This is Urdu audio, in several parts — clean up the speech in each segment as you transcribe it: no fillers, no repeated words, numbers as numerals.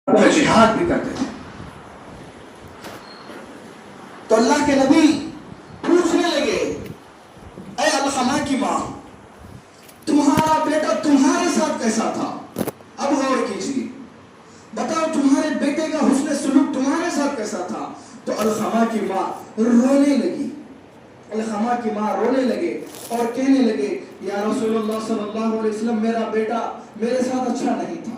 میں جہاد بھی کرتے تھے. تو اللہ کے نبی پوچھنے لگے اے القمہ کی ماں تمہارا بیٹا تمہارے ساتھ کیسا تھا؟ اب غور کیجیے، بتاؤ تمہارے بیٹے کا حسن سلوک تمہارے ساتھ کیسا تھا؟ تو القمہ کی ماں رونے لگی. القمہ کی ماں رونے لگے اور کہنے لگے یا رسول اللہ صلی اللہ علیہ وسلم میرا بیٹا میرے ساتھ اچھا نہیں تھا.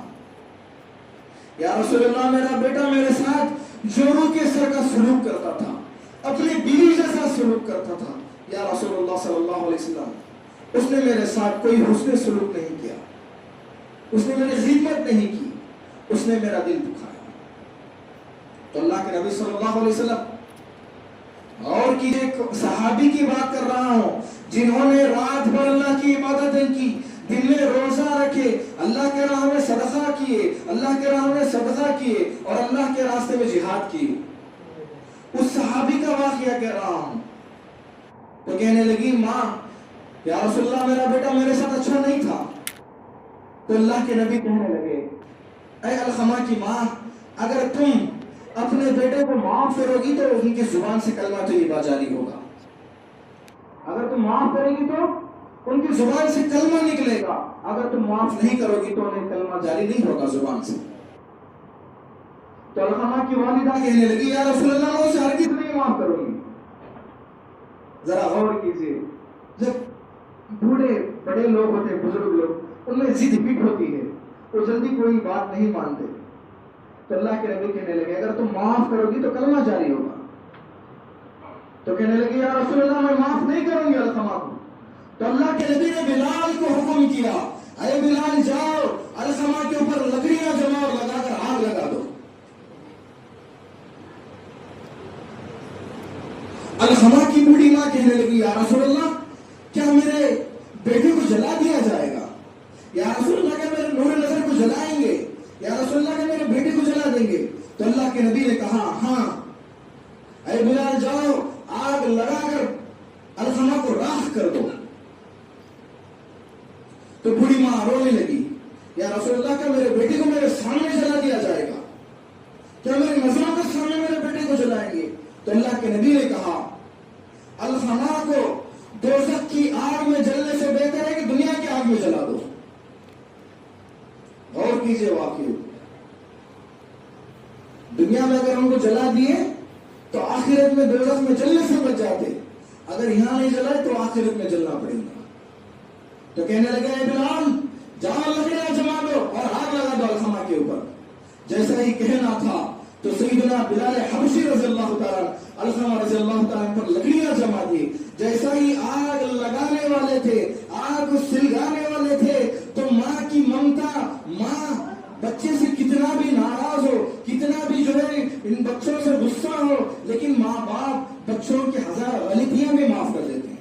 یا رسول اللہ میرا بیٹا میرے ساتھ جوروں کے سر کا سلوک کرتا تھا، اپنی بیوی جیسا سلوک کرتا تھا. یا رسول اللہ صلی اللہ علیہ وسلم اس نے میرے ساتھ کوئی حسن سلوک نہیں کیا، اس نے میری خدمت نہیں کی، اس نے میرا دل دکھایا. تو اللہ کے نبی صلی اللہ علیہ وسلم اور کی ایک صحابی کی بات کر رہا ہوں جنہوں نے رات بھر اللہ کی عبادتیں کی، دن میں روزہ رکھے، اللہ کے راہ میں صدقہ کیے، اللہ کے راہ میں صدقہ کیے اور اللہ کے راستے میں جہاد کیے. اس صحابی کا واقعہ کہہ رہا ہوں. تو کہنے لگی ماں یا رسول اللہ میرا بیٹا میرے ساتھ اچھا نہیں تھا. تو اللہ کے نبی کہنے لگے اے القمہ کی ماں اگر تم اپنے بیٹے کو معاف کرو گی تو ان کی زبان سے کلمہ طیبہ جاری ہوگا. اگر تم معاف کرے گی تو ان کی زبان سے کلمہ نکلے گا، اگر تم معاف نہیں کرو گی تو انہیں کلمہ جاری نہیں ہوگا زبان سے. تو القمہ کی والدہ کہنے لگی یا رسول اللہ میں اسے ہرگز نہیں معاف کروں گی. ذرا غور کیجیے، جب بوڑھے بڑے لوگ ہوتے ہیں، بزرگ لوگ، ان میں ضد پٹ ہوتی ہے، وہ جلدی کوئی بات نہیں مانتے. تو اللہ کے نبی کہنے لگے اگر تم معاف کرو گی تو کلمہ جاری ہوگا. تو کہنے لگے یا رسول اللہ میں معاف نہیں کروں گی القمہ کو. تو اللہ کے نبی نے بلال کو حکم کیا اے بلال جاؤ القمہ کے اوپر لکڑیاں جماؤ اور لگا کر آگ لگا دو. القمہ کی بوڑھی ماں کہنے لگی یا رسول اللہ کیا میرے بیٹے کو جلا دیا جائے گا؟ یا رسول اللہ کیا میرے نور نظر کو جلائیں گے؟ یا رسول اللہ کیا میرے بیٹے کو جلا دیں گے؟ تو اللہ کے نبی نے کہا ہاں اے بلال جاؤ آگ لگا کر القمہ کو راکھ کر دو. تو بوڑھی ماں رونے لگی یا رسول اللہ کیا میرے بیٹے کو میرے سامنے جلا دیا جائے گا؟ کیا میری نظروں کے سامنے میرے بیٹے کو جلائیں گے؟ تو اللہ کے نبی نے کہا القمہ کو دوزخ کی آگ میں جلنے سے بہتر ہے کہ دنیا کی آگ میں جلا دو. غور کیجئے واقعی دنیا میں اگر ہم کو جلا دیے تو آخرت میں دوزخ میں جلنے سے بچ جاتے، اگر یہاں نہیں جلائے تو آخرت میں جلنا پڑے گا. تو کہنے لگے اے بلال جہاں لکڑیاں جما دو اور آگ لگا دو القمہ کے اوپر. جیسا ہی کہنا تھا تو سیدنا بلال حبشی رضی اللہ تعالیٰ القمہ رضی اللہ تعالیٰ پر لکڑیاں جما دی. جیسا ہی آگ لگانے والے تھے، آگ سلگانے والے تھے، تو ماں کی ممتا، ماں بچے سے کتنا بھی ناراض ہو، کتنا بھی جو ہے ان بچوں سے غصہ ہو، لیکن ماں باپ بچوں کی ہزار غلطیاں بھی معاف کر دیتے ہیں.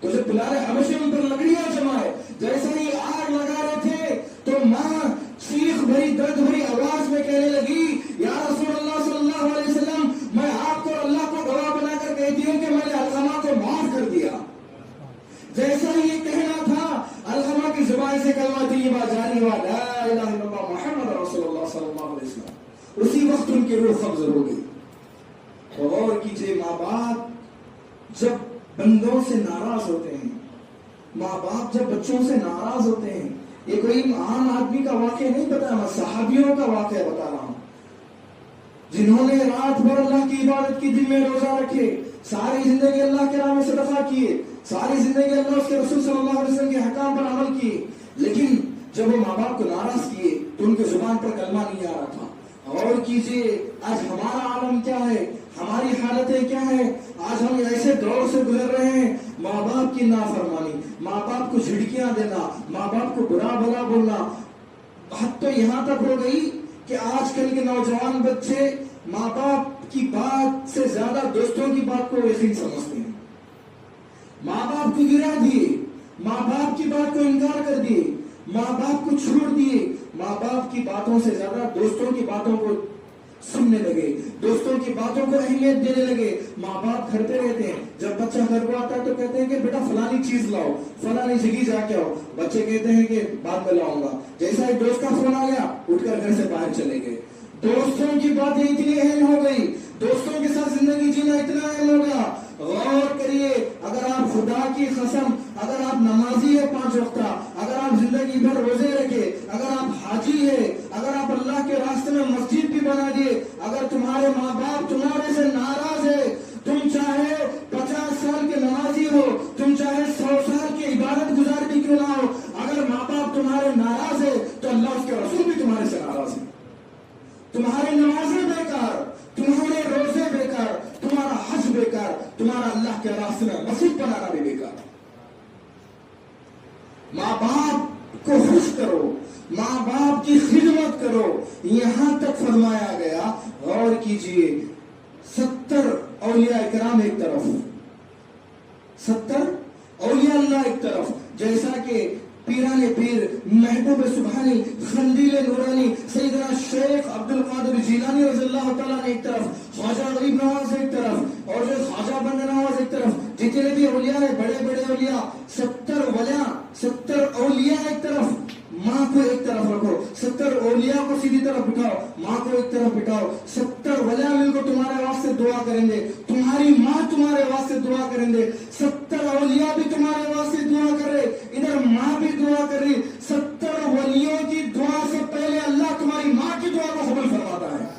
تو جب بلال حبشی ان پر لکڑیاں جمائے، جیسے ہی آگ لگا رہے تھے تو ماں چیخ بھری درد بھری آواز میں کہنے لگی یا رسول اللہ صلی اللہ علیہ وسلم میں آپ کو اللہ کو گواہ بنا کر کہتی ہوں کہ میں نے القمہ کو معاف کر دیا. جیسا ہی یہ کہنا تھا القمہ کی زبان سے کلمہ طیبہ جاری ہوا لا الہ الا اللہ محمد رسول اللہ صلی اللہ علیہ وسلم. اسی وقت ان کی روح قبض ہو گئی. غور کیجئے ماں باپ جب بندوں سے ناراض ہوتے ہیں، ماں باپ جب بچوں سے ناراض ہوتے ہیں، یہ کوئی عام آدمی کا واقعہ نہیں بتا رہا، صحابیوں کا واقعہ بتا رہا ہوں جنہوں نے رات بھر اللہ کی عبادت کی، دن میں روزہ رکھے، ساری زندگی اللہ کے راہ میں صدقہ کیے، ساری زندگی اللہ اس کے رسول صلی اللہ علیہ وسلم کے احکام پر عمل کیے، لیکن جب وہ ماں باپ کو ناراض کیے تو ان کے زبان پر کلمہ نہیں آ رہا تھا. اور کیجئے آج ہمارا عالم کیا ہے، ہماری حالتیں کیا ہیں. آج ہم ایسے دور سے گزر رہے ہیں، ماں باپ کی نافرمانی، ماں باپ کو جھڑکیاں دینا، ماں باپ کو برا بھلا بولنا. حد تو یہاں تک ہو گئی کہ آج کل کے نوجوان بچے ماں باپ کی بات سے زیادہ دوستوں کی بات کو یقین سمجھتے ہیں. ماں باپ کو گرا دیے، ماں باپ کی بات کو انکار کر دیے، ماں باپ کو چھوڑ دیے، ماں باپ کی باتوں سے زیادہ دوستوں کی باتوں کو سننے لگے، دوستوں کی باتوں کو اہمیت دینے لگے۔ ماں باپ گھر پہ رہتے ہیں، جب بچہ گھر کو آتا ہے تو کہتے ہیں کہ بیٹا فلانی چیز لاؤ، فلانی جگہ جا کے آؤ، بچے کہتے ہیں کہ بعد میں لاؤں گا۔ جیسا ایک دوست کا فون آ گیا، اٹھ کر گھر سے باہر چلے گئے۔ دوستوں کی باتیں اتنی اہم ہو گئی، دوستوں کے ساتھ زندگی جینا اتنا اہم ہو گیا۔ غور کریے، اگر آپ خدا کی قسم، اگر آپ نمازی ہے 5 وقتہ، اگر آپ زندگی بھر روزے رکھے، اگر آپ حاجی ہے، اگر آپ اللہ کے راستے میں مسجد بھی بنا دیے، اگر تمہارے ماں باپ تمہارے سے ناراض ہے، تم چاہے 50 سال کے نمازی ہو، تم چاہے 100 سال کی عبادت گزار بھی کیوں نہ ہو، اگر ماں باپ تمہارے ناراض ہے تو اللہ اس کے رسول بھی تمہارے سے ناراض ہے۔ تمہاری نمازیں بیکار، تمہارے روزے بیکار، تمہارا حج بیکار، تمہارا اللہ کے راستے میں مسجد بنانا بھی بیکار۔ ماں باپ کو خوش کرو، ماں باپ کی خدمت کرو۔ یہاں تک فرمایا گیا، غور کیجئے، 70 اولیاء کرام ایک طرف، 70 اولیاء اللہ ایک طرف، جیسا کہ پیران پیر، محبوب سبحانی، خندیل نورانی، سیدنا شیخ عبد القادر جیلانی رضی اللہ تعالیٰ نے ایک طرف، خواجہ غریب نواز ایک طرف، اور جو خواجہ بند نواز ایک طرف، جتنے بھی اولیاء ہیں، بڑے بڑے اولیاء، 70 اولیاء ایک طرف، ماں کو ایک طرف رکھو، 70 اولیاء کو سیدھی طرف بٹھاؤ، ماں کو ایک طرف بٹھاؤ، 70 ولیاء مل کو تمہارے واسطے دعا کریں گے، تمہاری ماں تمہارے واسطے دعا کریں گے، 70 اولیاء بھی تمہارے واسطے دعا کرے، ادھر ماں بھی دعا کر رہی، 70 ولیوں کی دعا سے پہلے اللہ تمہاری ماں کی دعا کو قبول فرماتا ہے۔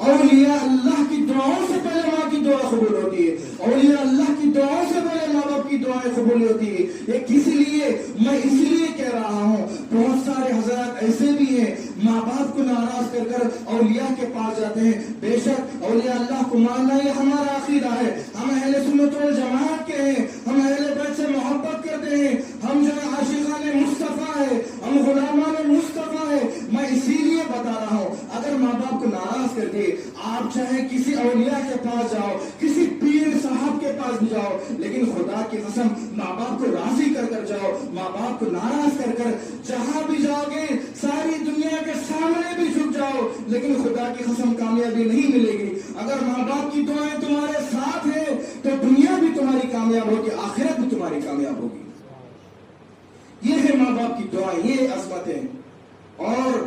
اولیاء اللہ کی دعاؤں سے پہلے ماں کی دعا قبول ہوتی ہے، اولیاء اللہ کی دعاؤں سے پہلے ماں باپ کی دعائیں قبول ہوتی ہے۔ یہ کس لیے؟ میں اس لیے کہہ رہا ہوں، بہت سارے حضرات ایسے بھی ہیں ماں باپ کو ناراض کر کر اولیاء کے پاس جاتے ہیں۔ بے شک اولیاء اللہ کو ماننا یہ ہمارا عقیدہ ہے، ہم اہل سنت والجماعت کے ہیں، ہم اہل بیت سے محبت کرتے ہیں، ہم جو عاشقان مصطفیٰ ہیں، ہم غلامان مصطفیٰ ہیں۔ میں اسی لیے بتا رہا ہوں، اگر ماں باپ کو ناراض کر کے آپ چاہے کسی اولیاء کے پاس جاؤ، کسی پیر صاحب کے پاس بھی جاؤ، لیکن خدا کی قسم ماں باپ کو راضی کر کر جاؤ، ماں باپ کو ناراض کر کر جہاں بھی جاؤ گے ساری دنیا کے سامنے بھی جھک جاؤ، لیکن خدا کی قسم کامیابی نہیں ملے گی۔ اگر ماں باپ کی دعائیں تمہارے ساتھ ہیں تو دنیا بھی تمہاری کامیاب ہوگی، آخرت بھی تمہاری کامیاب ہوگی۔ یہ ہے ماں باپ کی دعائیں، یہ عظمتیں۔ اور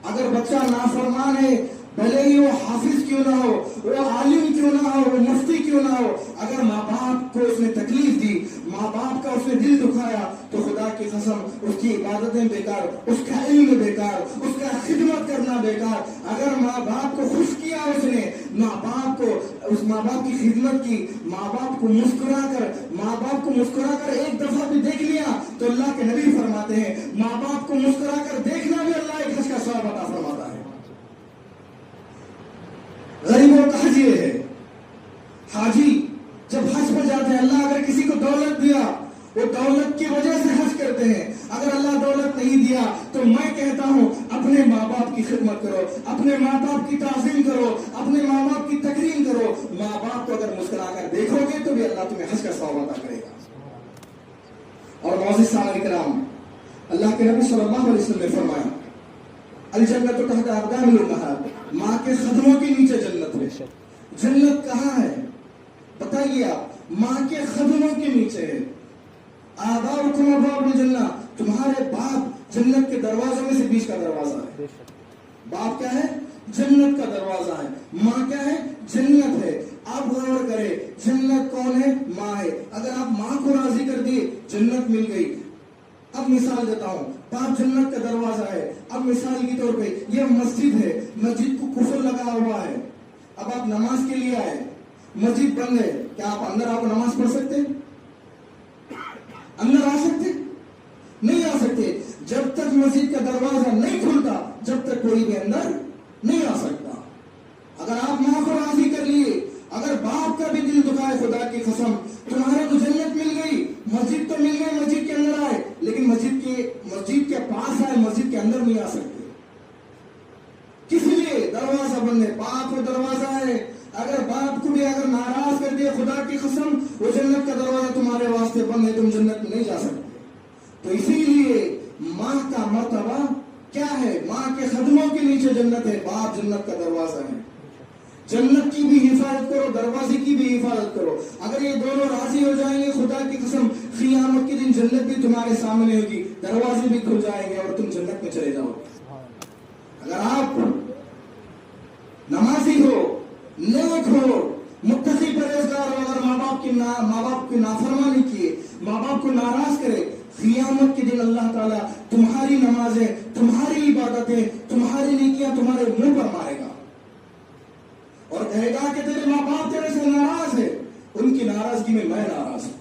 اگر بچہ نافرمان ہے، بھلے ہی وہ حافظ کیوں نہ ہو، وہ عالم کیوں نہ ہو، وہ مفتی کیوں نہ ہو، اگر ماں باپ کو اس نے تکلیف دی، ماں باپ کا اس نے دل دکھایا، تو خدا کی قسم اس کی عبادتیں بیکار، اس کا علم بیکار، اس کا خدمت کرنا بیکار۔ اگر ماں باپ کو خوش کیا اس نے، ماں باپ کو، اس ماں باپ کی خدمت کی، ماں باپ کو مسکرا کر ایک دفعہ بھی دیکھ لیا، تو اللہ کے نبی فرماتے ہیں ماں باپ کو مسکرا کر دیکھنا بھی اللہ ایک حج کا ثواب عطا فرماتا ہے۔ غریبوں کا حج یہ ہے، حاجی جب حج پر جاتے ہیں، اللہ اگر کسی کو دولت دیا، وہ دولت کی وجہ سے حج کرتے ہیں، اگر اللہ دولت نہیں دیا تو میں کہتا ہوں اپنے ماں باپ کی خدمت کرو، اپنے ماں باپ کی تعظیم کرو، اپنے ماں باپ کی تکریم کرو۔ ماں باپ کو اگر مسکرا کر دیکھو گے تو بھی اللہ تمہیں حج کا ثواب عطا کرے گا۔ اور معزز سامعین کرام، اللہ کے نبی صلی اللہ علیہ وسلم نے فرمایا الجنت تحت اقدام الامہات، ماں کے قدموں کے نیچے جنت ہے۔ جنت کہاں ہے بتائیے آپ؟ ماں کے قدموں کے نیچے ہے۔ آباؤکم ابواب الجنہ، تمہارے باپ جنت کے دروازوں میں سے بیچ کا دروازہ ہے۔ باپ کیا ہے؟ جنت کا دروازہ ہے۔ ماں کیا ہے؟ جنت ہے۔ آپ غور کریں، جنت کون ہے؟ ماں ہے۔ اگر آپ ماں کو راضی کر دیے، جنت مل گئی۔ اب مثال دیتا ہوں، باپ جنت کا دروازہ ہے۔ اب مثال کی طور پہ یہ مسجد ہے، مسجد کو قفل لگا ہوا ہے، اب آپ نماز کے لیے آئے، مسجد بند ہے، کیا آپ اندر آ نماز پڑھ سکتے؟ اندر آ سکتے؟ نہیں آ سکتے۔ جب تک مسجد کا دروازہ نہیں کھلتا، جب تک کوئی بھی اندر نہیں آ سکتا۔ اگر آپ ماں کو راضی کر لیے، اگر باپ کا بھی دل دکھائے، خدا کی قسم تمہارے کو جنت مل گئی، مسجد تو مل گئی، مسجد کے اندر آئے، لیکن مسجد کے پاس آئے، مسجد کے اندر نہیں آ سکتے۔ کس لیے؟ دروازہ بند ہے، باپ کو دروازہ ہے۔ اگر باپ کو بھی اگر ناراض کر دیا، خدا کی قسم وہ جنت کا دروازہ تمہارے واسطے بند ہے، تم جنت میں نہیں جا سکتے۔ تو اسی لیے ماں کا مرتبہ کیا ہے؟ ماں ماں کے قدموں کے نیچے جنت ہے. باپ جنت کا دروازہ ہے. جنت کی بھی حفاظت کرو, دروازے کی بھی حفاظت کرو. اگر یہ دونوں راضی ہو جائیں گے, خدا کی قسم قیامت کے دن جنت بھی تمہارے سامنے ہوگی, دروازے بھی کھل جائیں گے اور تم جنت میں چلے جاؤ. اگر آپ نمازی ہو, نیک ہو, متقی پرہیزگار ہو, اگر ماں باپ کی نافرمانی کیے, ماں باپ کو ناراض کرے, قیامت کے دن اللہ تعالیٰ تمہاری نمازیں, تمہاری عبادتیں, تمہاری نیکیاں تمہارے منہ پر مارے گا اور کہے گا کہ تیرے ماں باپ تیرے سے ناراض ہے. ان کی ناراضگی میں میں ناراض ہوں.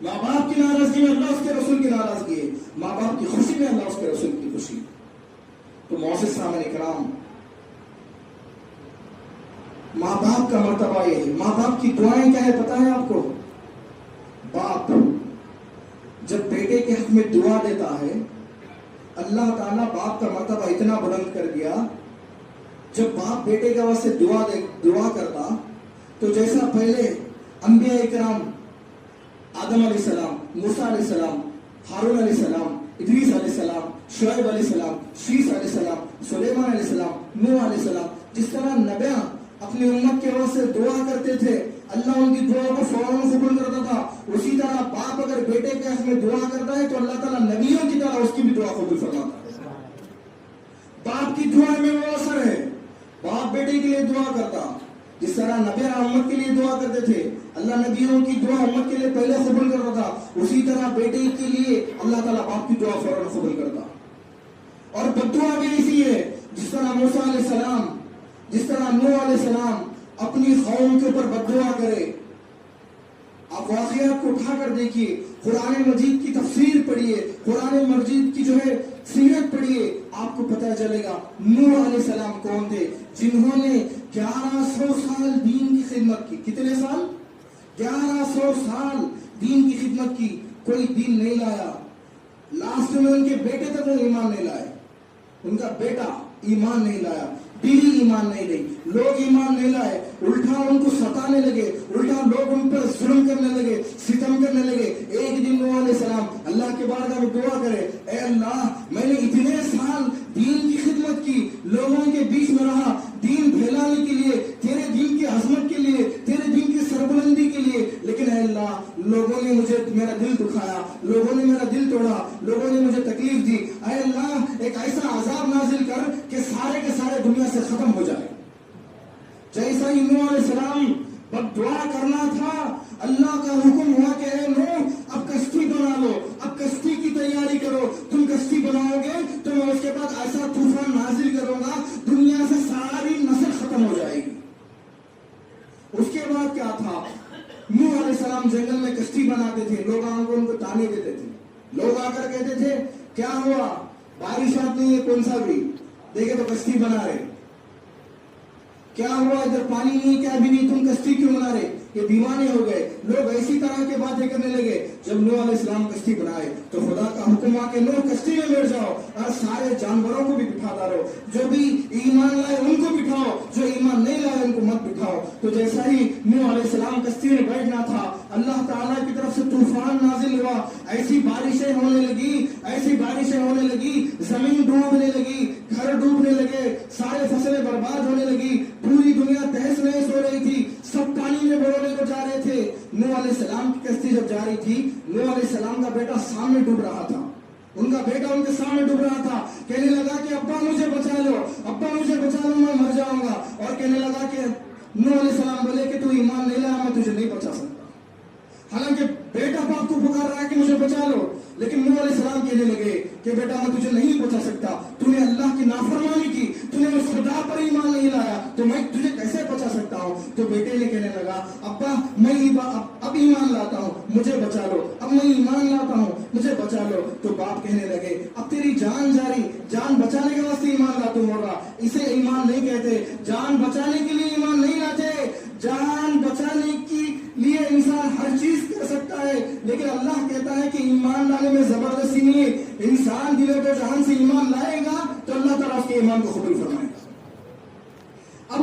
ماں باپ کی ناراضگی میں اللہ اس کے رسول کی ناراضگی ہے, ماں باپ کی خوشی میں اللہ اس کے رسول کی خوشی. تو معزز سامعین کرام, ماں باپ کا مرتبہ یہ ہے. ماں باپ کی دعائیں کیا ہے پتہ ہے آپ کو؟ باپ جب بیٹے کے حق میں دعا دیتا ہے, اللہ تعالیٰ باپ کا مرتبہ اتنا بلند کر دیا. جب باپ بیٹے کے واسطے دعا کرتا تو جیسا پہلے انبیاء اکرام آدم علیہ السلام, موسیٰ علیہ السلام, ہارون علیہ السلام, ادریس علیہ السلام, شعیب علیہ السلام, شیس علیہ السلام, سلیمان علیہ السلام, نوح علیہ السلام, جس طرح نبیاں اپنی امت کے واسطے دعا کرتے تھے, اللہ ان کی دعا کو فوراً قبول کرتا تھا, اسی طرح باپ اگر بیٹے کے حق میں دعا کرتا ہے تو اللہ تعالیٰ نبیوں کی طرح اس کی بھی دعا قبول فرماتا ہے. باپ کی دعا میں وہ اثر ہے. باپ بیٹے کے لیے دعا کرتا, جس طرح نبی امت کے لیے دعا کرتے تھے, اللہ نبیوں کی دعا امت کے لیے پہلے قبول کرتا تھا, اسی طرح بیٹے کے لیے اللہ تعالیٰ باپ کی دعا فوراً قبول کرتا. اور بددعا بھی اسی ہے, جس طرح موسیٰ علیہ السلام, جس طرح نوح علیہ السلام اپنی قوم کے اوپر بددعا کرے. آپ واقعات کو اٹھا کر دیکھیے, قرآن مجید کی تفسیر پڑھیے, قرآن مجید کی جو ہے سیرت پڑھیے, آپ کو پتہ چلے گا نوح علیہ السلام کون تھے, جنہوں نے 1100 سال دین کی خدمت کی. کتنے سال؟ 1100 سال دین کی خدمت کی, کوئی دین نہیں لایا. لاسٹ میں ان کے بیٹے تک وہ ایمان نہیں لائے. ان کا بیٹا ایمان نہیں لایا, بیوی ایمان نہیں لائی, لوگ ایمان نہیں لائے, الٹا ان کو ستانے لگے, الٹا لوگ ان پر ظلم کرنے لگے, ستم کرنے لگے. ایک دن نوح علیہ السلام اللہ کے بارگاہ میں دعا کرے, اے اللہ میں نے اتنے سال دین کی خدمت کی, لوگوں کے بیچ میں رہا, دین پھیلانے کے لیے, تیرے دین کی عظمت کے لیے, تیرے دین کی سربلندی کے لیے, لیکن اے اللہ لوگوں نے مجھے میرا دل دکھایا, لوگوں نے میرا دل توڑا, لوگوں نے مجھے تکلیف دی. اے اللہ ایک ایسا عذاب نازل کر کہ سارے کے سارے دنیا سے ختم ہو جائے. جیسا ہی نوح علیہ السلام بد دعا کرنا تھا, اللہ کا حکم ہوا کہ اے نوح اب کشتی بنا لو, اب کشتی کی تیاری کرو. تم کشتی بناؤ گے تو میں اس کے بعد ایسا طوفان نازل کروں گا, دنیا سے ساری نسل ختم ہو جائے گی. اس کے بعد کیا تھا, نوح علیہ السلام جنگل میں کشتی بناتے تھے, لوگ ان کو تانے دیتے تھے. لوگ آ کر کہتے تھے کیا ہوا, بارش آتی ہے کون سا بھی, دیکھے تو کشتی بنا رہے. کیا ہوا, ادھر پانی نہیں, کیا بھی نہیں, تم کشتی کیوں بنا رہے, یہ دیوانے ہو گئے. لوگ ایسی طرح کی باتیں کرنے لگے. جب نوح علیہ السلام کشتی بنائے تو خدا کا حکم آ کے نوح کشتی میں بیٹھ جاؤ اور سارے جانوروں کو بھی بٹھاتا رہو, جو بھی ایمان لائے ان کو بٹھاؤ, جو ایمان نہیں لائے ان کو مت بٹھاؤ. تو جیسا ہی نوح علیہ السلام کشتی میں بیٹھنا تھا, اللہ تعالیٰ کی طرف سے طوفان نازل ہوا, ایسی بارشیں ہونے لگی, ایسی بارشیں ہونے لگی, زمین ڈوبنے لگی, گھر ڈوبنے لگے, سارے فصلیں برباد ہونے لگی, پوری دنیا تہس نہس ہو رہی تھی, سب پانی میں بڑھنے کو جا رہے تھے. نوح علیہ السلام کی کشتی جب جا رہی تھی, نوح علیہ السلام کا بیٹا سامنے ڈوب رہا تھا, ان کا بیٹا ان کے سامنے ڈوب رہا تھا. کہنے لگا کہ ابا مجھے بچا لو, ابا مجھے بچا لو, میں مر جاؤں گا. اور کہنے لگا کہ نوح علیہ السلام بولے کہ تو ایمان نہیں لایا, میں تجھے نہیں بچا سکتا. حالانکہ بیٹا باپ کو پکار رہا ہے کہ مجھے بچا لو, لیکن نوح علیہ السلام کہنے لگے کہ بیٹا میں تجھے نہیں بچا سکتا, تو نے اللہ کی نافرمانی کی, تو نے اس خدا پر ایمان نہیں لایا, تو میں تجھے کیسے بچا سکتا ہوں. تو بیٹے نے کہنے لگا ابا میں اب ایمان لاتا ہوں, مجھے بچا لو, اب میں ایمان لاتا ہوں, مجھے بچا لو. تو باپ کہنے لگے اب تیری جان جاری, جان بچانے کے واسطے ایمان لاتا ہوں ہوگا, اسے ایمان نہیں کہتے. جان بچانے کے لیے ایمان نہیں لاتے, جان بچانے کے لیے انسان ہر چیز کر سکتا ہے, لیکن اللہ کہتا ہے کہ ایمان لانے میں زبردستی نہیں ہے. انسان دل و جہان سے ایمان لائے گا تو اللہ تعالیٰ اس کے ایمان کو قبول فرمائے گا. اب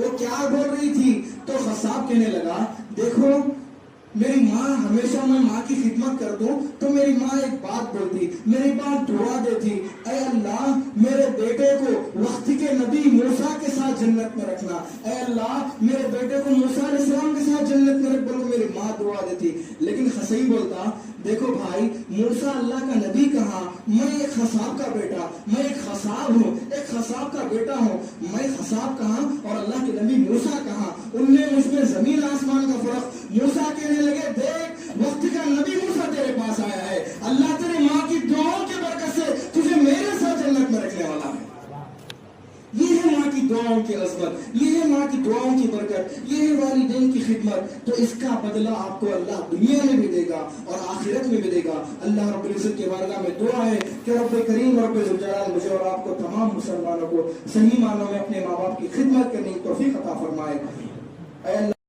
وہ کیا بول رہی تھی؟ تو خصاب کہنے لگا دیکھو میری ماں ہمیشہ میں ماں کی خدمت کر دوں تو میری ماں ایک بات بولتی، میری ماں دعا دیتی، اے اللہ میرے بیٹے کو وقت کے نبی موسیٰ کے ساتھ جنت میں رکھنا، اے اللہ میرے بیٹے کو موسیٰ علیہ السلام کے ساتھ جنت میں رکھ، بولو میری ماں دعا دیتی۔ لیکن خصی بولتا دیکھو بھائی موسیٰ اللہ کا نبی کہاں، میں ایک خصاب کا بیٹا، میں ایک خصاب ہوں، ایک خصاب کا بیٹا ہوں، میں خصاب کہاں اور اللہ کے نبی موسیٰ کہاں؟ ان میں مجھ میں زمین آسمان کا فرق۔ موسیٰ کہنے لگے دیکھ وقت کا نبی موسیٰ تیرے پاس آیا ہے، اللہ تیرے ماں کی دعاؤں کے برکت سے تجھے میرے ساتھ جنت میں رکھنے والا ہے۔ یہ ہے ماں کی دعاؤں کی عظمت، یہ ہے ماں کی دعاؤں کی برکت، یہ ہے والدین کی خدمت۔ تو اس کا بدلہ آپ کو اللہ دنیا میں بھی دے گا اور آخرت میں بھی دے گا۔ اللہ رب العزت کے بارگاہ میں دعا ہے کہ رب کریم رب ذوالجلال مجھے اور آپ کو تمام مسلمانوں کو صحیح معنوں میں اپنے ماں باپ کی خدمت کرنے کی توفیق عطا فرمائے۔ اے اللہ